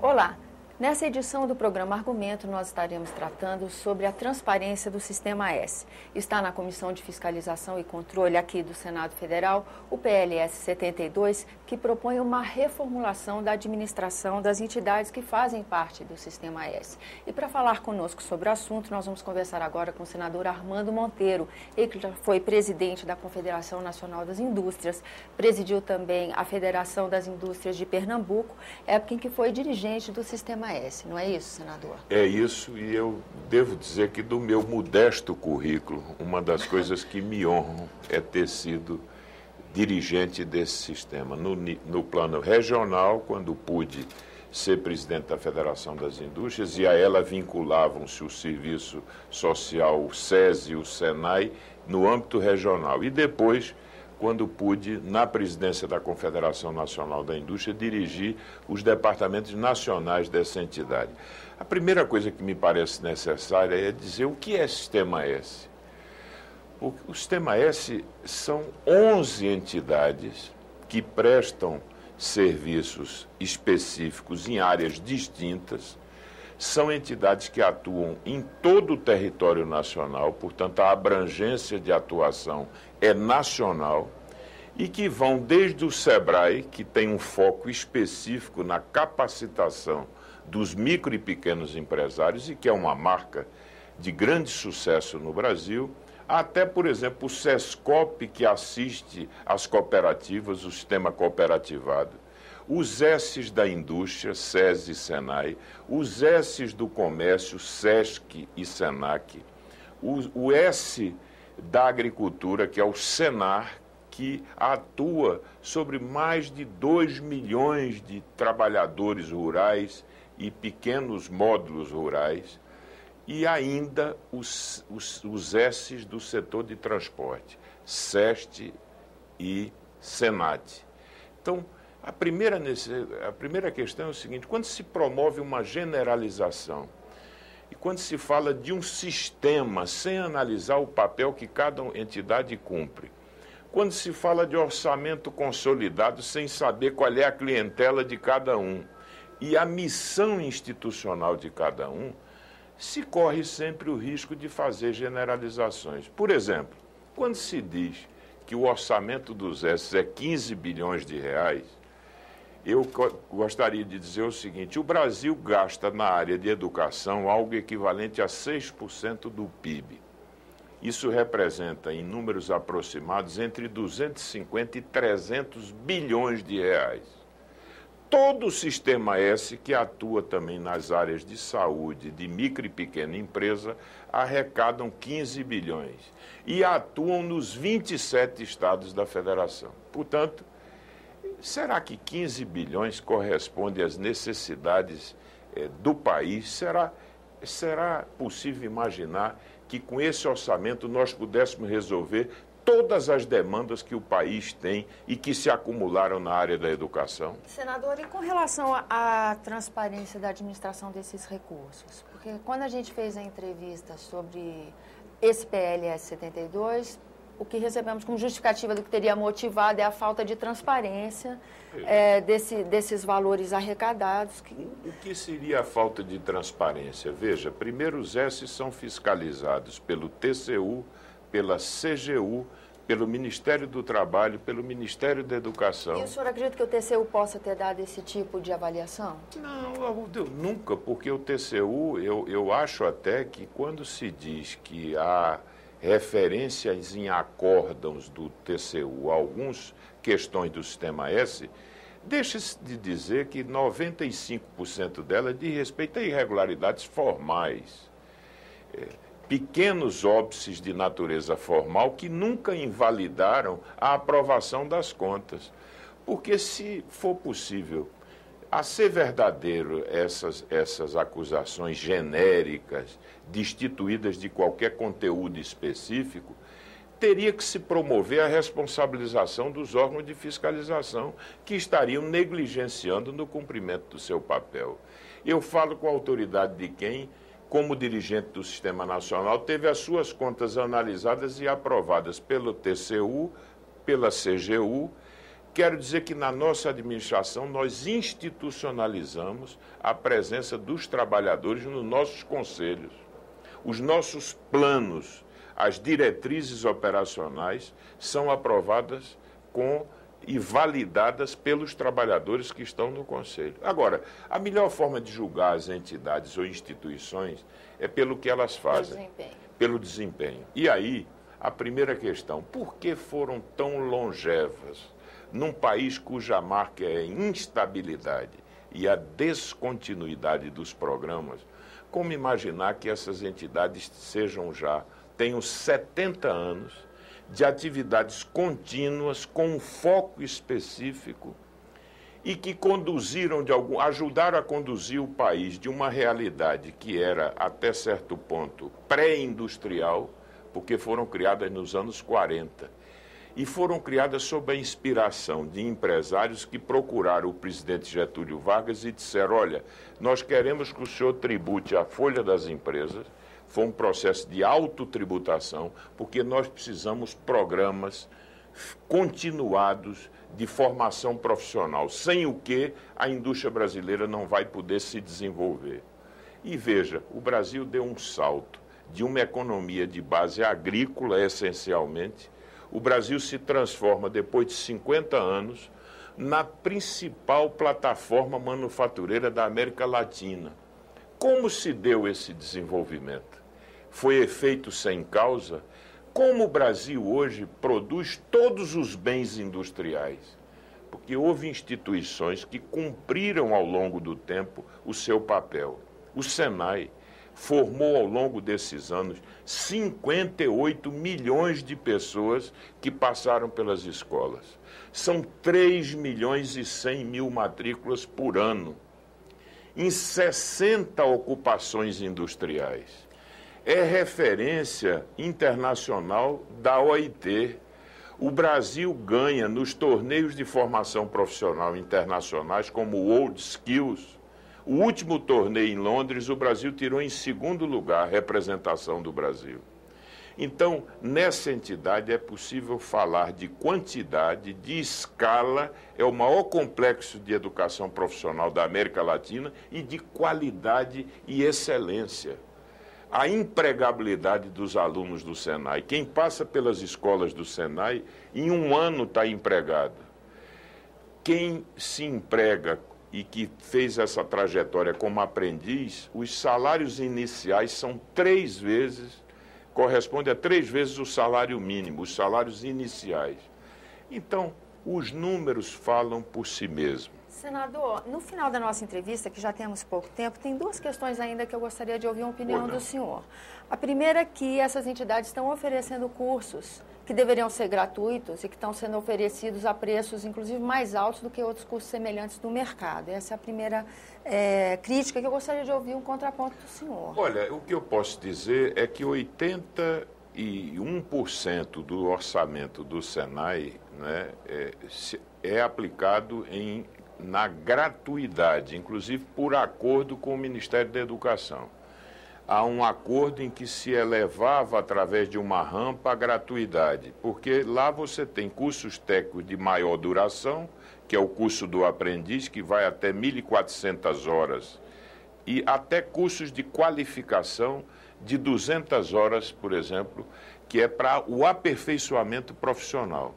Olá! Nessa edição do programa Argumento, nós estaremos tratando sobre a transparência do Sistema S. Está na Comissão de Fiscalização e Controle aqui do Senado Federal o PLS 72, que propõe uma reformulação da administração das entidades que fazem parte do Sistema S. E para falar conosco sobre o assunto, nós vamos conversar agora com o senador Armando Monteiro. Ele que já foi presidente da Confederação Nacional das Indústrias, presidiu também a Federação das Indústrias de Pernambuco, época em que foi dirigente do Sistema S, não é isso, senador? É isso, e eu devo dizer que do meu modesto currículo, uma das coisas que me honram é ter sido dirigente desse sistema. No plano regional, quando pude ser presidente da Federação das Indústrias, e a ela vinculavam-se o Serviço Social, o SESI e o SENAI, no âmbito regional. E depois, quando pude, na presidência da Confederação Nacional da Indústria, dirigir os departamentos nacionais dessa entidade. A primeira coisa que me parece necessária é dizer o que é Sistema S. O Sistema S são 11 entidades que prestam serviços específicos em áreas distintas. São entidades que atuam em todo o território nacional, portanto, a abrangência de atuação é nacional, e que vão desde o SEBRAE, que tem um foco específico na capacitação dos micro e pequenos empresários, e que é uma marca de grande sucesso no Brasil, até, por exemplo, o SESCOP, que assiste às cooperativas, o sistema cooperativado. Os S's da indústria, SESI e SENAI, os S's do comércio, SESC e SENAC, o S da agricultura, que é o SENAR, que atua sobre mais de 2 milhões de trabalhadores rurais e pequenos módulos rurais, e ainda os S's do setor de transporte, SEST e SENAT. Então, a primeira questão é o seguinte: quando se promove uma generalização e quando se fala de um sistema sem analisar o papel que cada entidade cumpre, quando se fala de orçamento consolidado sem saber qual é a clientela de cada um e a missão institucional de cada um, se corre sempre o risco de fazer generalizações. Por exemplo, quando se diz que o orçamento dos S é 15 bilhões de reais, eu gostaria de dizer o seguinte: o Brasil gasta na área de educação algo equivalente a 6% do PIB. Isso representa, em números aproximados, entre 250 e 300 bilhões de reais. Todo o Sistema S, que atua também nas áreas de saúde, de micro e pequena empresa, arrecadam 15 bilhões e atuam nos 27 estados da federação. Portanto, será que 15 bilhões corresponde às necessidades do país? Será possível imaginar que com esse orçamento nós pudéssemos resolver todas as demandas que o país tem e que se acumularam na área da educação? Senador, e com relação à transparência da administração desses recursos? Porque quando a gente fez a entrevista sobre esse PLS 72, o que recebemos como justificativa do que teria motivado é a falta de transparência desses valores arrecadados. O que seria a falta de transparência? Veja, primeiro os S são fiscalizados pelo TCU, pela CGU, pelo Ministério do Trabalho, pelo Ministério da Educação. E o senhor acredita que o TCU possa ter dado esse tipo de avaliação? Não, nunca, porque o TCU, eu acho até que quando se diz que há referências em acórdãos do TCU a algumas questões do Sistema S, deixa-se de dizer que 95% delas diz respeito a irregularidades formais. Pequenos óbices de natureza formal que nunca invalidaram a aprovação das contas. Porque se for possível a ser verdadeiro essas acusações genéricas, destituídas de qualquer conteúdo específico, teria que se promover a responsabilização dos órgãos de fiscalização que estariam negligenciando no cumprimento do seu papel. Eu falo com a autoridade de quem, como dirigente do Sistema Nacional, teve as suas contas analisadas e aprovadas pelo TCU, pela CGU Quero dizer que na nossa administração nós institucionalizamos a presença dos trabalhadores nos nossos conselhos. Os nossos planos, as diretrizes operacionais são aprovadas e validadas pelos trabalhadores que estão no conselho. Agora, a melhor forma de julgar as entidades ou instituições é pelo que elas fazem, pelo desempenho. E aí, a primeira questão, por que foram tão longevas? Num país cuja marca é a instabilidade e a descontinuidade dos programas, como imaginar que essas entidades tenham 70 anos de atividades contínuas com um foco específico e que ajudaram a conduzir o país de uma realidade que era, até certo ponto, pré-industrial, porque foram criadas nos anos 40. E foram criadas sob a inspiração de empresários que procuraram o presidente Getúlio Vargas e disseram, olha, nós queremos que o senhor tribute a folha das empresas. Foi um processo de autotributação, porque nós precisamos de programas continuados de formação profissional, sem o que a indústria brasileira não vai poder se desenvolver. E veja, o Brasil deu um salto de uma economia de base agrícola, essencialmente. O Brasil se transforma, depois de 50 anos, na principal plataforma manufatureira da América Latina. Como se deu esse desenvolvimento? Foi efeito sem causa? Como o Brasil hoje produz todos os bens industriais? Porque houve instituições que cumpriram ao longo do tempo o seu papel. O Senai formou ao longo desses anos 58 milhões de pessoas que passaram pelas escolas. São 3 milhões e 100 mil matrículas por ano, em 60 ocupações industriais. É referência internacional da OIT. O Brasil ganha nos torneios de formação profissional internacionais, como o World Skills. O último torneio em Londres, o Brasil tirou em segundo lugar a representação do Brasil. Então, nessa entidade é possível falar de quantidade, de escala, é o maior complexo de educação profissional da América Latina, e de qualidade e excelência. A empregabilidade dos alunos do Senai. Quem passa pelas escolas do Senai, em um ano está empregado. Quem se emprega e que fez essa trajetória como aprendiz, os salários iniciais são 3 vezes, corresponde a 3 vezes o salário mínimo, os salários iniciais. Então, os números falam por si mesmos. Senador, no final da nossa entrevista, que já temos pouco tempo, tem 2 questões ainda que eu gostaria de ouvir a opinião do senhor. A primeira é que essas entidades estão oferecendo cursos que deveriam ser gratuitos e que estão sendo oferecidos a preços, inclusive, mais altos do que outros cursos semelhantes do mercado. Essa é a primeira crítica que eu gostaria de ouvir um contraponto do senhor. Olha, o que eu posso dizer é que 81% do orçamento do Senai, né, é aplicado na gratuidade, inclusive por acordo com o Ministério da Educação. Há um acordo em que se elevava, através de uma rampa, a gratuidade, porque lá você tem cursos técnicos de maior duração, que é o curso do aprendiz, que vai até 1.400 horas, e até cursos de qualificação de 200 horas, por exemplo, que é para o aperfeiçoamento profissional.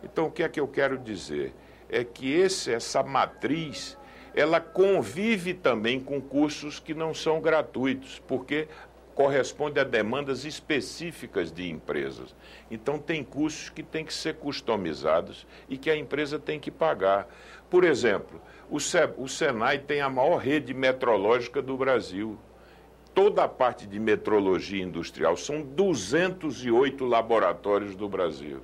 Então, o que é que eu quero dizer? É que essa matriz, ela convive também com cursos que não são gratuitos, porque corresponde a demandas específicas de empresas. Então, tem cursos que têm que ser customizados e que a empresa tem que pagar. Por exemplo, o Senai tem a maior rede metrológica do Brasil. Toda a parte de metrologia industrial, são 208 laboratórios do Brasil.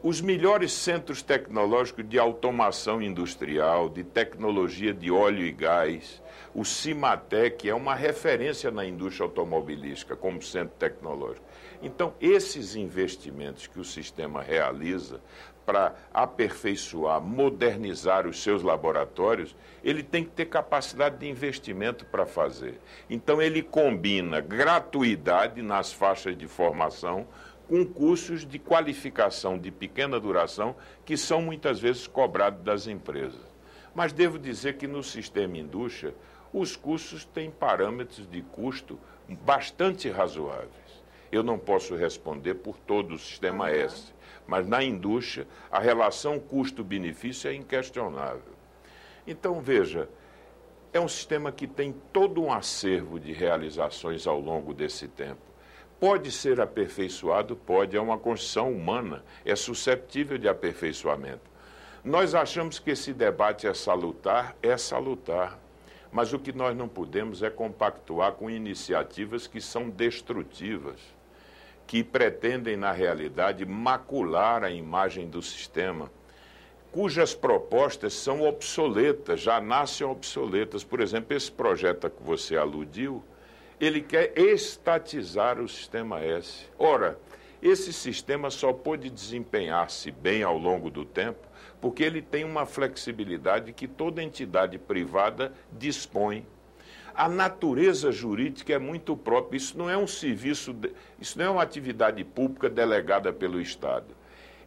Os melhores centros tecnológicos de automação industrial, de tecnologia de óleo e gás, o Cimatec é uma referência na indústria automobilística como centro tecnológico. Então, esses investimentos que o sistema realiza para aperfeiçoar, modernizar os seus laboratórios, ele tem que ter capacidade de investimento para fazer. Então, ele combina gratuidade nas faixas de formação com cursos de qualificação de pequena duração que são muitas vezes cobrados das empresas. Mas devo dizer que no sistema indústria, os cursos têm parâmetros de custo bastante razoáveis. Eu não posso responder por todo o sistema S, mas na indústria a relação custo-benefício é inquestionável. Então, veja, é um sistema que tem todo um acervo de realizações ao longo desse tempo. Pode ser aperfeiçoado? Pode, é uma construção humana, é susceptível de aperfeiçoamento. Nós achamos que esse debate é salutar, mas o que nós não podemos é compactuar com iniciativas que são destrutivas, que pretendem, na realidade, macular a imagem do sistema, cujas propostas são obsoletas, já nascem obsoletas. Por exemplo, esse projeto a que você aludiu, ele quer estatizar o sistema S. Ora, esse sistema só pode desempenhar-se bem ao longo do tempo porque ele tem uma flexibilidade que toda entidade privada dispõe. A natureza jurídica é muito própria. Isso não é um serviço, isso não é uma atividade pública delegada pelo Estado.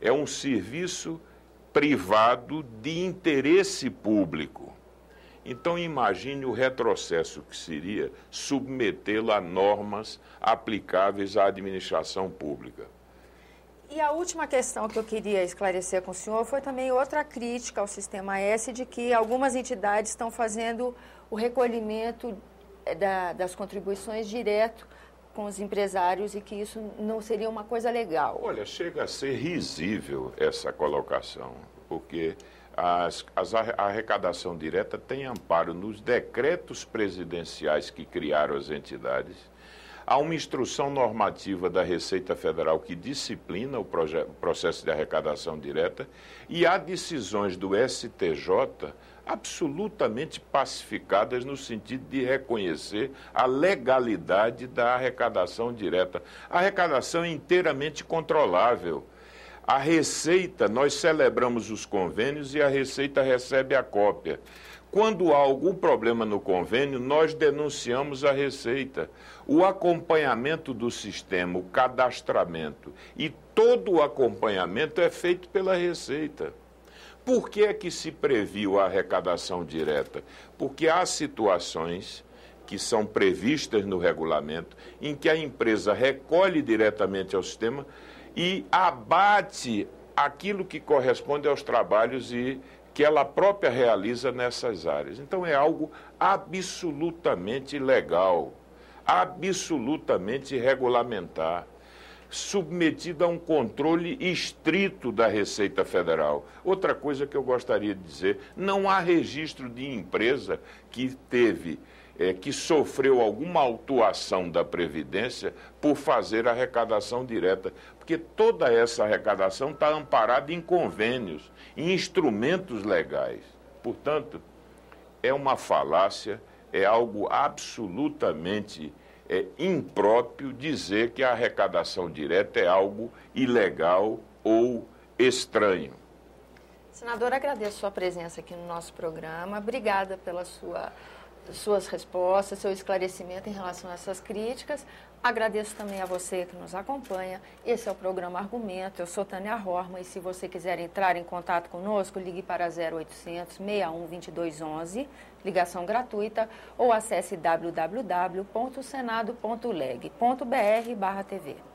É um serviço privado de interesse público. Então, imagine o retrocesso que seria submetê-lo a normas aplicáveis à administração pública. E a última questão que eu queria esclarecer com o senhor foi também outra crítica ao Sistema S, de que algumas entidades estão fazendo o recolhimento das contribuições direto com os empresários e que isso não seria uma coisa legal. Olha, chega a ser risível essa colocação, porque a arrecadação direta tem amparo nos decretos presidenciais que criaram as entidades. Há uma instrução normativa da Receita Federal que disciplina o processo de arrecadação direta e há decisões do STJ absolutamente pacificadas no sentido de reconhecer a legalidade da arrecadação direta. A arrecadação é inteiramente controlável. A Receita, nós celebramos os convênios e a Receita recebe a cópia. Quando há algum problema no convênio, nós denunciamos a Receita. O acompanhamento do sistema, o cadastramento e todo o acompanhamento é feito pela Receita. Por que é que se previu a arrecadação direta? Porque há situações que são previstas no regulamento em que a empresa recolhe diretamente ao sistema e abate aquilo que corresponde aos trabalhos e que ela própria realiza nessas áreas. Então é algo absolutamente legal, absolutamente regulamentar, submetido a um controle estrito da Receita Federal. Outra coisa que eu gostaria de dizer, não há registro de empresa que que sofreu alguma autuação da Previdência por fazer arrecadação direta, porque toda essa arrecadação está amparada em convênios, em instrumentos legais. Portanto, é uma falácia, é algo absolutamente impróprio dizer que a arrecadação direta é algo ilegal ou estranho. Senador, agradeço a sua presença aqui no nosso programa. Obrigada pelas suas respostas, seu esclarecimento em relação a essas críticas. Agradeço também a você que nos acompanha. Esse é o programa Argumento. Eu sou Tânia Horma e se você quiser entrar em contato conosco, ligue para 0800 61 2211, ligação gratuita, ou acesse www.senado.leg.br/TV.